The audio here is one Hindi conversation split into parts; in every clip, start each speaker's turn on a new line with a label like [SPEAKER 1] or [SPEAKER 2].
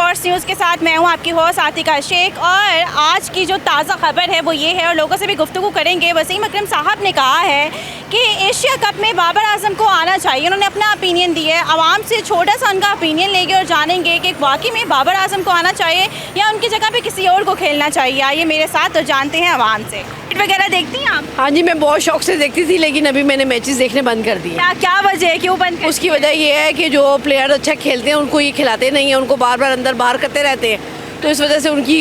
[SPEAKER 1] फॉर्स न्यूज़ के साथ मैं हूं आपकी होस्ट आतिका शेख। और आज की जो ताज़ा खबर है वो ये है, और लोगों से भी गुफ्तगू करेंगे। वसीम अकरम साहब ने कहा है कि एशिया कप में बाबर आजम को आना चाहिए। उन्होंने अपना ओपिनियन दिया है, आवाम से छोटा सा उनका ओपिनियन लेंगे और जानेंगे कि वाकई में बाबर आजम को आना चाहिए या उनकी जगह पे किसी और को खेलना चाहिए। आइए मेरे साथ और जानते हैं आवाम से। क्रिकेट वगैरह देखती हैं आप?
[SPEAKER 2] हाँ जी, मैं बहुत शौक से देखती थी, लेकिन अभी मैंने मैचेस देखने बंद कर दिए।
[SPEAKER 1] क्या वजह है, क्यों बंद?
[SPEAKER 2] उसकी वजह ये है कि जो प्लेयर अच्छा खेलते हैं उनको ये खिलाते नहीं हैं, उनको बार बार अंदर बाहर करते रहते हैं, तो इस वजह से उनकी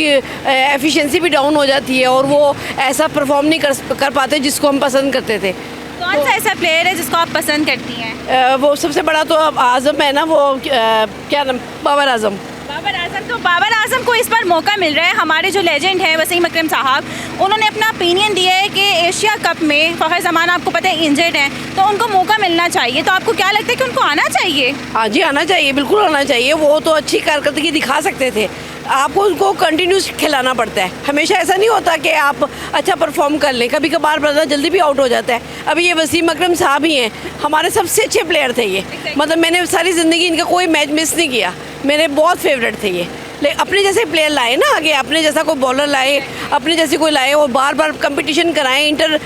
[SPEAKER 2] एफिशिएंसी भी डाउन हो जाती है और वो ऐसा परफॉर्म नहीं कर पाते जिसको हम पसंद करते थे।
[SPEAKER 1] कौन सा ऐसा प्लेयर है जिसको आप पसंद करती हैं?
[SPEAKER 2] वो सबसे बड़ा तो अब आज़म है ना, वो क्या नाम, बाबर आजम।
[SPEAKER 1] बाबर आजम, तो बाबर आजम को इस बार मौका मिल रहा है। हमारे जो लेजेंड है वसीम अकरम साहब, उन्होंने अपना ओपिनियन दिया है कि एशिया कप में फ़खर ज़मान आपको पता है इंजर्ड हैं, तो उनको मौका मिलना चाहिए। तो आपको क्या लगता है कि उनको आना चाहिए?
[SPEAKER 2] हाँ जी, आना चाहिए, बिल्कुल आना चाहिए। वो तो अच्छी कारकर्दगी दिखा सकते थे, आपको उनको कंटिन्यूस खिलाना पड़ता है। हमेशा ऐसा नहीं होता कि आप अच्छा परफॉर्म कर लें, कभी कभार बंदा जल्दी भी आउट हो जाता है। अभी ये वसीम अकरम साहब ही हैं, हमारे सबसे अच्छे प्लेयर थे ये। मतलब मैंने सारी ज़िंदगी इनका कोई मैच मिस नहीं किया, मेरे बहुत फेवरेट थे ये। लेकिन अपने जैसे प्लेयर लाए ना आगे, अपने जैसा कोई बॉलर लाए, अपने जैसे कोई लाए और बार बार कंपटीशन कराएं, इंटर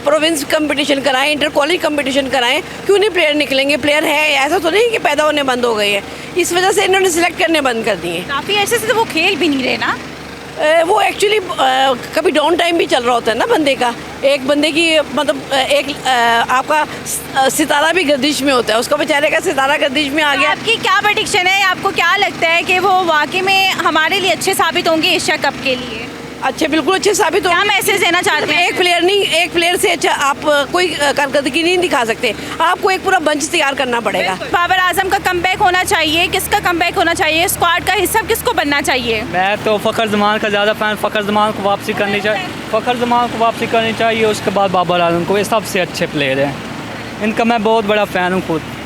[SPEAKER 2] प्रोविंस कंपटीशन कराएं, इंटर कॉलेज कंपटीशन कराएं। क्यों नहीं प्लेयर निकलेंगे? प्लेयर है, ऐसा तो नहीं कि पैदा होने बंद हो गए हैं। इस वजह से इन्होंने सिलेक्ट करने बंद कर दिए।
[SPEAKER 1] काफ़ी ऐसे से तो वो खेल भी नहीं रहे ना।
[SPEAKER 2] वो एक्चुअली कभी डाउन टाइम भी चल रहा होता है ना बंदे का। एक बंदे की मतलब आपका सितारा भी गर्दिश में होता है, उसका बेचारे का सितारा गर्दिश में आ गया।
[SPEAKER 1] आपकी क्या प्रेडिक्शन है? आपको क्या लगता है कि वो वाकई में हमारे लिए अच्छे साबित होंगे एशिया कप के लिए?
[SPEAKER 2] अच्छे, बिल्कुल अच्छे साबित होंगे।
[SPEAKER 1] क्या मैसेज देना चाहते हैं?
[SPEAKER 2] एक प्लेयर नहीं, एक प्लेयर से अच्छा आप कोई कारकर्दगी नहीं दिखा सकते, आपको एक पूरा बंच तैयार करना पड़ेगा।
[SPEAKER 1] बाबर आजम का कमबैक होना चाहिए, किसका कमबैक होना चाहिए? स्क्वाड का हिस्सा किसको बनना चाहिए?
[SPEAKER 3] मैं तो फ़खर ज़मान का ज़्यादा फ़ैन, फ़खर ज़मान को वापसी करनी चाहिए, फ़खर ज़मान को वापसी करनी चाहिए। उसके बाद बाबर आजम को, ये सबसे अच्छे प्लेयर हैं, इनका मैं बहुत बड़ा फ़ैन हूँ खुद।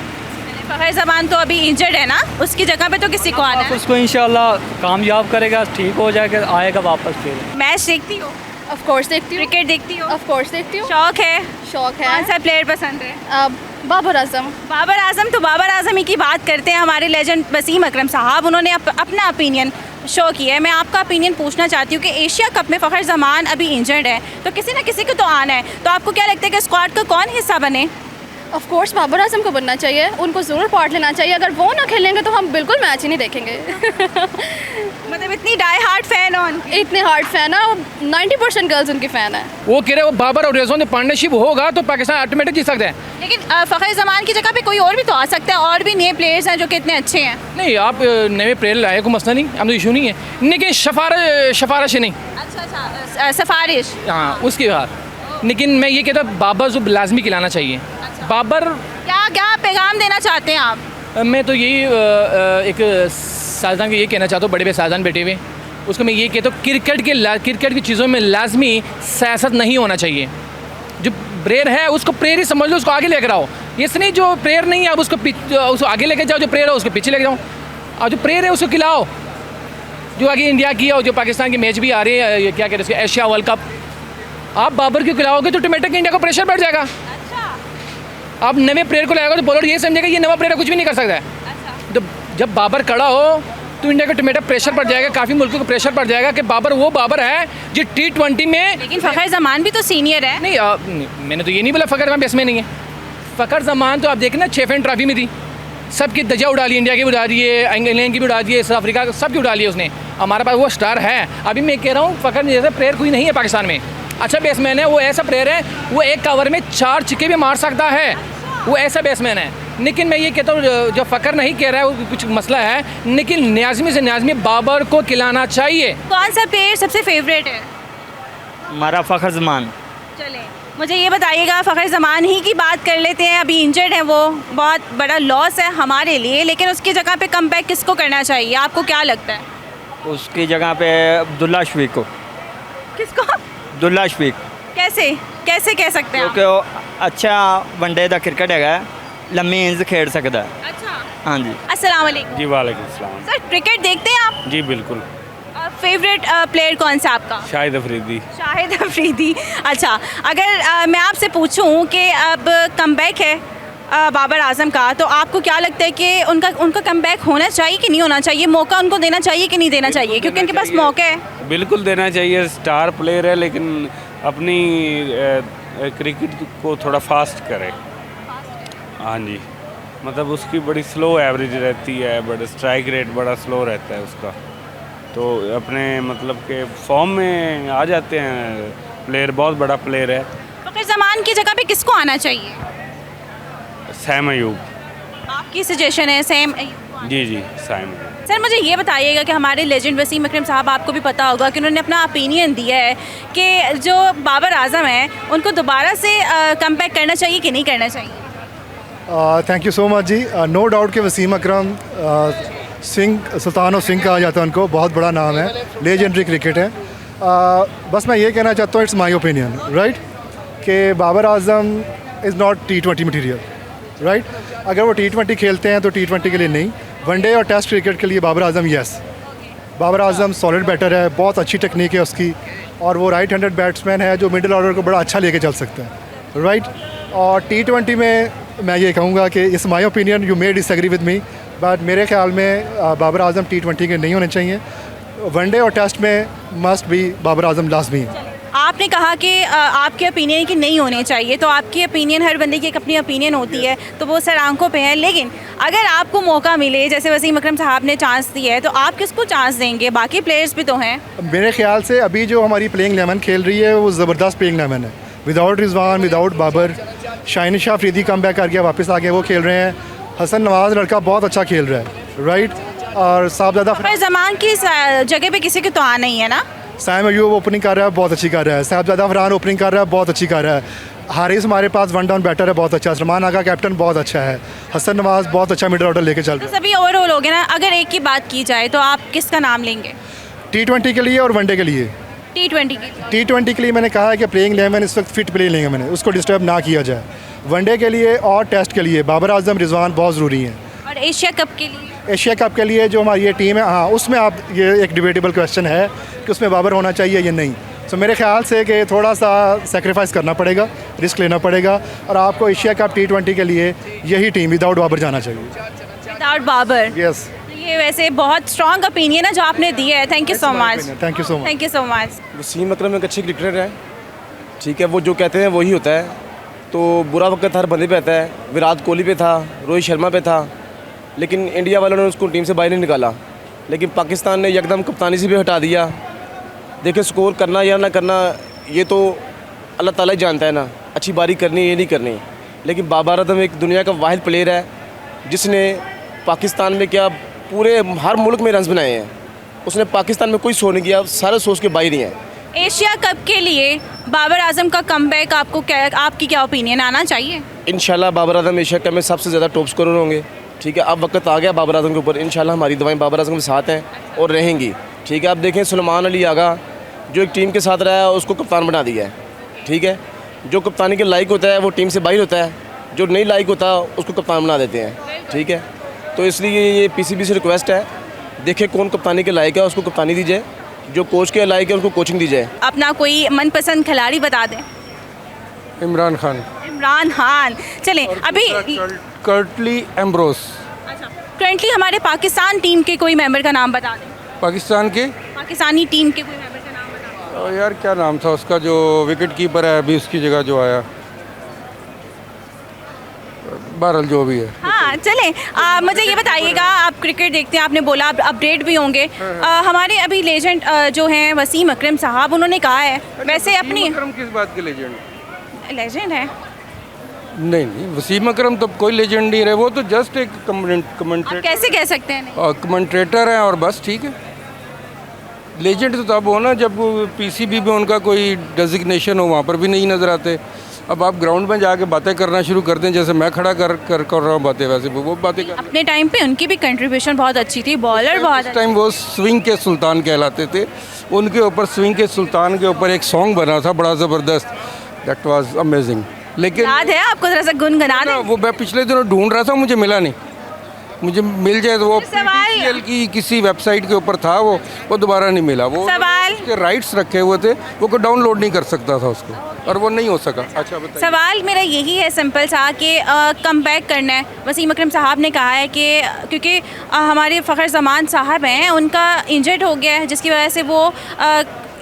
[SPEAKER 1] फ़खर ज़मान तो अभी इंजर्ड है ना, उसकी जगह पे तो किसी को आना है।
[SPEAKER 3] उसको इंशाल्लाह कामयाब करेगा, ठीक हो जाएगा, आएगा वापस फिर।
[SPEAKER 1] मैच देखती हो?
[SPEAKER 4] ऑफ कोर्स देखती हूँ।
[SPEAKER 1] क्रिकेट देखती हो?
[SPEAKER 4] ऑफ कोर्स देखती हूँ।
[SPEAKER 1] शौक है?
[SPEAKER 4] शौक है।
[SPEAKER 1] कौन सा प्लेयर पसंद है?
[SPEAKER 4] बाबर आजम।
[SPEAKER 1] बाबर आजम, तो बाबर आजम ही की बात करते हैं। हमारे लेजेंड वसीम अकरम साहब, उन्होंने अपना ओपिनियन शो किया है। मैं आपका ओपिनियन पूछना चाहती हूँ कि एशिया कप में फ़खर ज़मान अभी इंजर्ड है, तो किसी न किसी को तो आना है, तो आपको क्या लगता है कि स्क्वाड का कौन हिस्सा बने?
[SPEAKER 4] ऑफ कोर्स बाबर आजम को बनना चाहिए, उनको ज़रूर पार्ट लेना चाहिए। अगर वो ना खेलेंगे तो हम बिल्कुल मैच ही नहीं देखेंगे।
[SPEAKER 1] मतलब इतनी डाई हार्ड फैन हो?
[SPEAKER 4] इतने हार्ड फैन है, 90% गर्ल्स उनकी फ़ैन है।
[SPEAKER 5] वो कह रहे वो बाबर और रेजों में पार्टनरशिप होगा तो पाकिस्तान ऑटोमेटिक जीत सकते हैं।
[SPEAKER 1] लेकिन फ़खर ज़मान की जगह पे कोई और भी तो आ सकता है, और भी नए प्लेयर्स हैं जो कि इतने अच्छे हैं।
[SPEAKER 5] नहीं, आप नए प्लेयर लाए, कोई मसला नहीं, हम तो इशू नहीं है, लेकिन सिफारिश नहीं।
[SPEAKER 1] अच्छा, सिफारिश।
[SPEAKER 5] हाँ, उसके बाद लेकिन मैं ये कहता बाबर जो लाजमी खिलाना चाहिए। बाबर
[SPEAKER 1] क्या पैगाम देना चाहते हैं आप?
[SPEAKER 5] मैं तो यही एक साजदान को ये कहना चाहता हूँ, बड़े बड़े साजदान बैठे हुए, उसको मैं ये कहता हूँ क्रिकेट की चीज़ों में लाजमी सियासत नहीं होना चाहिए। जो प्लेयर है उसको प्लेयर ही समझ लो, उसको आगे लेकर आओ। इसलिए जो प्लेयर नहीं है आप उसको आगे लेकर जाओ, जो प्लेयर है उसको पीछे लेकर जाओ, और जो प्लेयर है उसको खिलाओ। जो आगे इंडिया की और जो पाकिस्तान की मैच भी आ रही है, क्या कहते हैं उसके, एशिया वर्ल्ड कप, आप बाबर को खिलाओगे तो ऑटोमेटिक इंडिया को प्रेशर बढ़ जाएगा। आप नए प्लेयर को लाएगा तो बॉलर ये समझेगा ये नवा प्लेयर कुछ भी नहीं कर सकता है। तो जब बाबर खड़ा हो तो इंडिया को ऑटोमेटिक प्रेशर पड़ जाएगा, काफ़ी मुल्कों को प्रेशर पड़ जाएगा कि बाबर वो बाबर है जो T20 में।
[SPEAKER 1] लेकिन फ़खर ज़मान भी तो सीनियर है।
[SPEAKER 5] नहीं, मैंने तो ये नहीं बोला फ़खर ज़मान बेस में नहीं है। फ़खर ज़मान तो आप देखें ना, 6 ट्रॉफी में थी, सबकी दजा उड़ा ली, इंडिया की भी उड़ा रही है, इंग्लैंड की भी उड़ा दी है, साउथ अफ्रीका सबकी उड़ा ली है उसने। हमारे पास वो स्टार है। अभी मैं कह रहा हूँ फ़खर जैसा प्लेयर कोई नहीं है पाकिस्तान में। अच्छा बैट्समैन है, वो ऐसा प्लेयर है, वो एक कवर में 4 छक्के भी मार सकता है, वो ऐसा बैट्समैन है। लेकिन मैं ये कहता हूँ जो फ़खर नहीं कह रहा है वो कुछ मसला है, लेकिन न्याज़मी से न्याज़मी बाबर को खिलाना चाहिए।
[SPEAKER 1] कौन सा प्लेयर सबसे फेवरेट है?
[SPEAKER 3] हमारा फ़खर ज़मान।
[SPEAKER 1] चले मुझे ये बताइएगा, फ़खर ज़मान ही की बात कर लेते हैं। अभी इंजर्ड है, वो बहुत बड़ा लॉस है हमारे लिए, लेकिन उसकी जगह पे कमबैक किसको करना चाहिए? आपको क्या लगता है?
[SPEAKER 3] उसकी जगह पे अब्दुल्ला शफीक को।
[SPEAKER 1] किसको?
[SPEAKER 3] अब्दुल्ला शफीक।
[SPEAKER 1] कैसे कह सकते हैं?
[SPEAKER 3] क्योंकि वो अच्छा वनडे का क्रिकेट है, लम्बी इनिंग्स खेल सकता है।
[SPEAKER 1] अच्छा,
[SPEAKER 3] हाँ जी।
[SPEAKER 1] अस्सलाम वालेकुम।
[SPEAKER 6] जी वालेकुम सलाम।
[SPEAKER 1] सर, क्रिकेट देखते हैं आप?
[SPEAKER 6] जी बिल्कुल।
[SPEAKER 1] फेवरेट प्लेयर कौन सा आपका?
[SPEAKER 6] शाहिद अफरीदी।
[SPEAKER 1] शाहिद अफरीदी। अच्छा, अगर मैं आपसे पूछूं कि अब कमबैक है बाबर आजम का, तो आपको क्या लगता है कि उनका कमबैक होना चाहिए कि नहीं होना चाहिए? मौका उनको देना चाहिए कि नहीं देना चाहिए? क्योंकि उनके पास मौका है।
[SPEAKER 6] बिल्कुल देना चाहिए, स्टार प्लेयर है, लेकिन अपनी क्रिकेट को थोड़ा फास्ट करे। हाँ जी, मतलब उसकी बड़ी स्लो एवरेज रहती है, बट स्ट्राइक रेट बड़ा स्लो रहता है उसका, तो अपने मतलब के फॉर्म में आ जाते हैं प्लेयर, बहुत बड़ा प्लेयर है।
[SPEAKER 1] फ़खर जमान की जगह पे किसको आना चाहिए?
[SPEAKER 6] सैम अयूब।
[SPEAKER 1] आपकी सजेशन है सैम अयूब?
[SPEAKER 6] जी जी, सैम अयूब।
[SPEAKER 1] सर मुझे ये बताइएगा कि हमारे लेजेंड वसीम अकरम साहब, आपको भी पता होगा कि उन्होंने अपना ओपिनियन दिया है कि जो बाबर आजम है उनको दोबारा से कमबैक करना चाहिए कि नहीं करना चाहिए?
[SPEAKER 7] थैंक यू सो मच जी। नो डाउट कि Wasim Akram swing, sultan of swing कहा जाता है उनको, बहुत बड़ा नाम है, लेजेंडरी क्रिकेट है। बस मैं ये कहना चाहता हूँ, इट्स माय ओपिनियन राइट, कि Babar Azam is not T20 material right. अगर वो T20 खेलते हैं तो T20 के लिए नहीं, वनडे और टेस्ट क्रिकेट के लिए Babar Azam yes. Babar Azam solid batter है, बहुत अच्छी टेक्निक है उसकी, और वो राइट हैंडेड बैट्समैन है जो मिडिल ऑर्डर को बड़ा अच्छा लेके चल सकता है राइट। और T20 में मैं ये कहूँगा कि इस my opinion, you may disagree with me, but मेरे ख्याल में बाबर आजम T20 के नहीं होने चाहिए। वनडे और टेस्ट में मस्ट भी बाबर आजम लाजमी है।
[SPEAKER 1] आपने कहा कि आपके ओपिनियन की नहीं होने चाहिए, तो आपकी ओपिनियन, हर बंदे की एक अपनी ओपिनियन होती है, तो वो सर आंखों पे है। लेकिन अगर आपको मौका मिले, जैसे वसीम अकरम साहब ने चांस दिया है, तो आप किसको चांस देंगे? बाकी प्लेयर्स भी तो हैं।
[SPEAKER 7] मेरे ख्याल से अभी जो हमारी प्लेइंग 11 खेल रही है वो ज़बरदस्त प्लेइंग 11 है, without Rizwan, without Babar. Shaheen Shah Afridi come back करके वापस आ गए, वो खेल रहे हैं। हसन नवाज लड़का बहुत अच्छा खेल रहा है राइट। और साहबजादा
[SPEAKER 1] पर जमान की जगह पे किसी को तो आना ही है ना।
[SPEAKER 7] सैम अयूब ओपनिंग कर रहा है, बहुत अच्छी कर रहा है। साहबजादा फरहान ओपनिंग कर रहा है, बहुत अच्छी कर रहा है। हारिस हमारे पास वन डाउन बैटर है, बहुत अच्छा। सलमान आगा कैप्टन बहुत अच्छा है। हसन नवाज बहुत अच्छा मिडिल ऑर्डर लेके चल
[SPEAKER 1] तो
[SPEAKER 7] रहा है।
[SPEAKER 1] सभी ओवरऑल हो गए ना। अगर एक की बात की जाए तो आप किसका नाम लेंगे?
[SPEAKER 7] T20 के लिए और वनडे के लिए।
[SPEAKER 1] T20 की।
[SPEAKER 7] T20 के लिए मैंने कहा है कि प्लेइंग 11 इस वक्त फिट प्ले लेंगे, मैंने उसको डिस्टर्ब ना किया जाए। वनडे के लिए और टेस्ट के लिए बाबर आजम, रिजवान बहुत ज़रूरी हैं।
[SPEAKER 1] और एशिया कप के लिए?
[SPEAKER 7] एशिया कप के लिए जो हमारी ये टीम है, हाँ उसमें आप, ये एक डिबेटेबल क्वेश्चन है कि उसमें बाबर होना चाहिए या नहीं। तो मेरे ख्याल से कि थोड़ा सा सेक्रीफाइस करना पड़ेगा, रिस्क लेना पड़ेगा, और आपको एशिया कप T20 के लिए यही टीम विदाउट बाबर जाना चाहिए।
[SPEAKER 1] विदाउट बाबर?
[SPEAKER 7] यस।
[SPEAKER 1] ये वैसे बहुत स्ट्रॉन्ग ओपिनियन है जो आपने दी है। Thank you so much.
[SPEAKER 7] Thank you so much.
[SPEAKER 1] Thank you so much.
[SPEAKER 8] Wasim Akram एक अच्छे क्रिकेटर है, ठीक है, वो जो कहते हैं वही होता है। तो बुरा वक्त हर बंदे पे आता है, विराट कोहली पे था, रोहित शर्मा पे था, लेकिन इंडिया वालों ने उसको टीम से बाहर नहीं निकाला। लेकिन पाकिस्तान ने एकदम कप्तानी से भी हटा दिया। देखिए, स्कोर करना या ना करना ये तो अल्लाह ताला ही जानता है ना, अच्छी बारी करनी ये नहीं करनी। लेकिन बाबर आजम एक दुनिया का वाहिद प्लेयर है जिसने पाकिस्तान में क्या पूरे हर मुल्क में रन्स बनाए हैं। उसने पाकिस्तान में कोई शो नहीं किया, सारे सोच के बाहर ही हैं।
[SPEAKER 1] एशिया कप के लिए बाबर आजम का कमबैक आपको क्या, आपकी क्या ओपिनियन, आना चाहिए?
[SPEAKER 8] इंशाल्लाह बाबर आजम एशिया कप में सबसे ज़्यादा टॉप स्कोरर होंगे, ठीक है। अब वक्त आ गया बाबर आजम के ऊपर, इंशाल्लाह हमारी दवाएं बाबर आजम के साथ हैं और रहेंगी, ठीक है। आप देखें सलमान अली आगा जो एक टीम के साथ रहा है उसको कप्तान बना दिया है, ठीक है। जो कप्तानी के लायक होता है वो टीम से बाहर होता है, जो नहीं लायक होता उसको कप्तान बना देते हैं, ठीक है। तो इसलिए ये PCB से रिक्वेस्ट है, देखें कौन कप्तानी के लायक है उसको कप्तानी दीजिए, जो कोच के लायक है उसको कोचिंग दीजिए।
[SPEAKER 1] अपना कोई मनपसंद खिलाड़ी बता दें।
[SPEAKER 9] इमरान खान।
[SPEAKER 1] इमरान खान। चलें अभी
[SPEAKER 9] कर्टली एम्ब्रोस।
[SPEAKER 1] करंटली हमारे पाकिस्तान टीम के कोई मेंबर का नाम बता दें।
[SPEAKER 9] पाकिस्तान के
[SPEAKER 1] पाकिस्तानी टीम के कोई मेंबर का नाम बता दें।
[SPEAKER 9] यार क्या नाम था उसका, जो विकेट कीपर है अभी उसकी जगह जो आया, बहरहाल जो भी है।
[SPEAKER 1] हाँ चलें, मुझे ये बताइएगा, आप क्रिकेट देखते हैं, आपने बोला अपडेट भी होंगे। हमारे अभी लेजेंड जो हैं वसीम अकरम साहब, उन्होंने कहा है वैसे अपनी
[SPEAKER 9] किस बात के लेजेंड?
[SPEAKER 1] लेजेंड है?
[SPEAKER 9] नहीं, वसीम अकरम तो कोई लेजेंड नहीं रहे, वो तो जस्ट एक
[SPEAKER 1] आप कैसे कह सकते हैं?
[SPEAKER 9] कमेंट्रेटर हैं और बस, ठीक है। लेजेंड तो तब हो ना जब PCB में उनका कोई डेजिग्नेशन हो, वहाँ पर भी नहीं नज़र आते। अब आप ग्राउंड में जाके बातें करना शुरू कर दें, जैसे मैं खड़ा कर रहा हूँ बातें, वैसे वो बातें कर।
[SPEAKER 1] अपने टाइम पे उनकी भी कंट्रीब्यूशन बहुत अच्छी थी, बॉलर बहुत।
[SPEAKER 9] टाइम वो स्विंग के सुल्तान कहलाते थे। उनके ऊपर स्विंग के सुल्तान के ऊपर एक सॉन्ग बना था बड़ा ज़बरदस्त, दैट वाज अमेजिंग। लेकिन
[SPEAKER 1] याद है आपको, ज़रा सा गुनगुना दें।
[SPEAKER 9] वो मैं पिछले दिनों ढूंढ रहा था, मुझे मिला नहीं। मुझे मिल जाए तो वो
[SPEAKER 1] सवाल-
[SPEAKER 9] PCL की किसी वेबसाइट के ऊपर था, वो दोबारा नहीं मिला। वो
[SPEAKER 1] सवाल-
[SPEAKER 9] उसके राइट्स रखे हुए थे, वो को डाउनलोड नहीं कर सकता था उसको, और वो नहीं हो सका। अच्छा बताइए।
[SPEAKER 1] सवाल मेरा यही है सिंपल सा कि कम बैक करना है। वसीम अकरम साहब ने कहा है कि क्योंकि हमारे फ़खर ज़मान साहब हैं, उनका इंजर्ड हो गया है जिसकी वजह से वो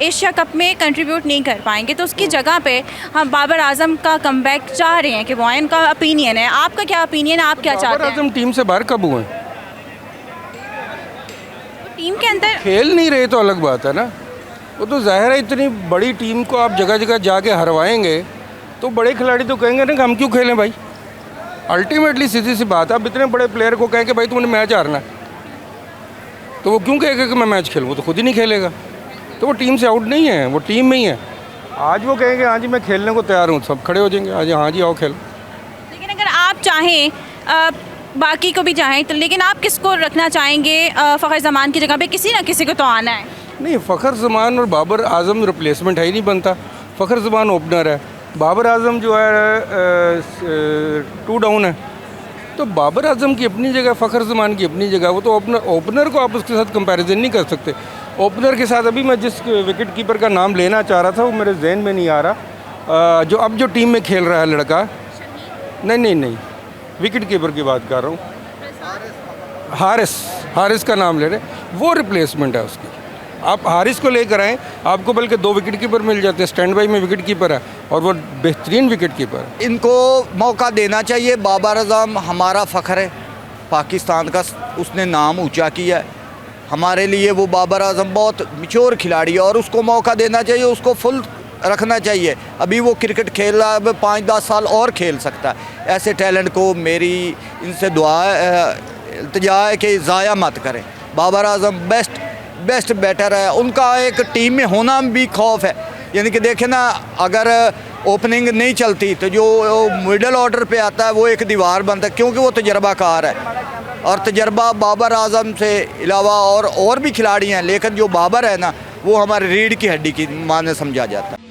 [SPEAKER 1] एशिया कप में कंट्रीब्यूट नहीं कर पाएंगे, तो उसकी जगह पे हम बाबर आजम का कमबैक चाह रहे हैं कि वो आए। उनका ओपिनियन है, आपका क्या ओपिनियन है, आप क्या चाहते
[SPEAKER 9] बाबर
[SPEAKER 1] हैं?
[SPEAKER 9] आजम टीम से बाहर कब हुए?
[SPEAKER 1] टीम के अंदर
[SPEAKER 9] खेल नहीं रहे तो अलग बात है ना। वो तो जाहिर है, इतनी बड़ी टीम को आप जगह जगह जाके हरवाएंगे तो बड़े खिलाड़ी तो कहेंगे ना कि हम क्यों खेलें भाई। अल्टीमेटली सीधी सी बात है, आप इतने बड़े प्लेयर को कहें कि भाई तुमने मैच हारना है, तो वो क्यों कहेगा कि मैं मैच खेलूँ? वो तो खुद ही नहीं खेलेगा। तो वो टीम से आउट नहीं है, वो टीम में ही है। आज वो कहेंगे हाँ जी मैं खेलने को तैयार हूँ, सब खड़े हो जाएंगे आज हाँ जी आओ खेल।
[SPEAKER 1] लेकिन अगर आप चाहें बाकी को भी चाहें तो, लेकिन आप किसको रखना चाहेंगे फ़खर ज़मान की जगह पे? किसी ना किसी को तो आना है।
[SPEAKER 9] नहीं, फ़खर ज़मान और बाबर आजम रिप्लेसमेंट है ही नहीं बनता। फ़खर ज़मान ओपनर है, बाबर आजम जो है 2 डाउन है। तो बाबर आजम की अपनी जगह, फ़खर ज़मान की अपनी जगह। वो तो ओपनर को आप उसके साथ कंपैरिजन नहीं कर सकते। ओपनर के साथ अभी मैं जिस विकेट कीपर का नाम लेना चाह रहा था वो मेरे जहन में नहीं आ रहा, जो अब जो टीम में खेल रहा है लड़का। नहीं, विकेट कीपर की बात कर रहा हूँ। हारिस का नाम ले रहे, वो रिप्लेसमेंट है उसकी। आप हारिस को लेकर आएँ, आपको बल्कि 2 विकेट कीपर मिल जाते हैं। स्टैंड बाई में विकेट कीपर है और वो बेहतरीन विकेट कीपर है।
[SPEAKER 10] इनको मौका देना चाहिए। बाबर आजम हमारा फ़ख्र है, पाकिस्तान का उसने नाम ऊंचा किया है। हमारे लिए वो बाबर आजम बहुत मैच्योर खिलाड़ी है और उसको मौका देना चाहिए, उसको फुल रखना चाहिए। अभी वो क्रिकेट खेल रहा है, 5-10 साल और खेल सकता है। ऐसे टैलेंट को मेरी इनसे इल्तिजा है कि ज़ाया मत करें। बाबर आजम बेस्ट बैटर है, उनका एक टीम में होना भी खौफ है। यानी कि देखें ना, अगर ओपनिंग नहीं चलती तो जो मिडल ऑर्डर पे आता है वो एक दीवार बनता है, क्योंकि वो तजर्बाकार है। और तजर्बा बाबर आजम से अलावा और भी खिलाड़ी हैं, लेकिन जो बाबर है ना वो हमारे रीढ़ की हड्डी की माने समझा जाता है।